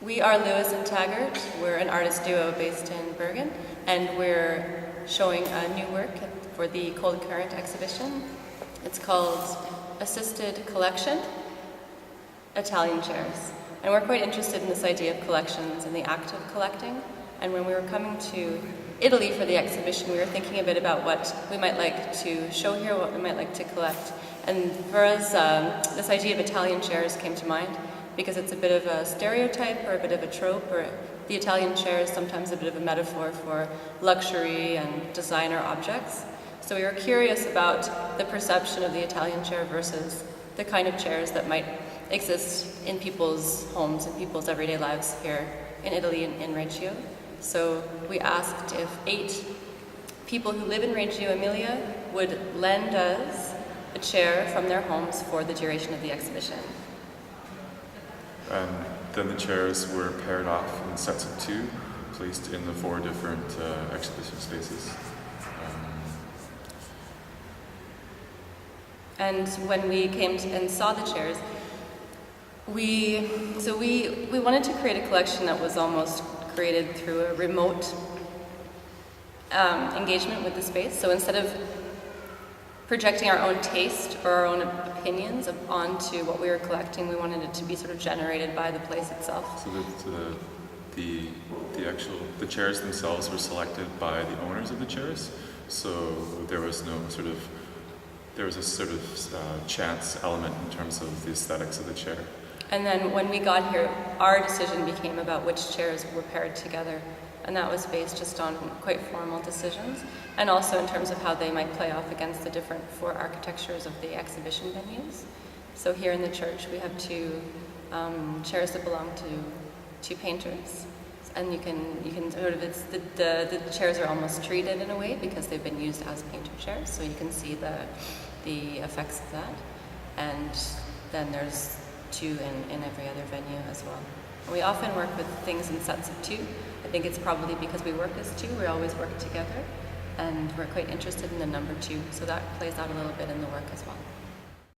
We are Lewis and Taggart. We're an artist duo based in Bergen, and we're showing a new work for the Cold Current exhibition. It's called Assisted Collection, Italian Chairs. And we're quite interested in this idea of collections and the act of collecting. And when we were coming to Italy for the exhibition, we were thinking a bit about what we might like to show here, what we might like to collect. And for us, this idea of Italian chairs came to mind because it's a bit of a stereotype or a bit of a trope, or the Italian chair is sometimes a bit of a metaphor for luxury and designer objects. So we were curious about the perception of the Italian chair versus the kind of chairs that might exist in people's homes and people's everyday lives here in Italy and in Reggio. So we asked if 8 people who live in Reggio, Emilia, would lend us a chair from their homes for the duration of the exhibition. And then the chairs were paired off in sets of 2, placed in the 4 different exhibition spaces. And when we came and saw the chairs, we wanted to create a collection that was almost created through a remote engagement with the space. So instead of projecting our own taste or our own opinions onto what we were collecting, we wanted it to be sort of generated by the place itself. So the chairs themselves were selected by the owners of the chairs. So there was a sort of chance element in terms of the aesthetics of the chair. And then when we got here, our decision became about which chairs were paired together. And that was based just on quite formal decisions, and also in terms of how they might play off against the different 4 architectures of the exhibition venues. So here in the church, we have 2 chairs that belong to 2 painters. And you can sort of, the chairs are almost treated in a way because they've been used as painter chairs, so you can see the effects of that. And then there's 2 in every other venue as well. We often work with things in sets of 2. I think it's probably because we work as 2, we always work together, and we're quite interested in the number 2, so that plays out a little bit in the work as well.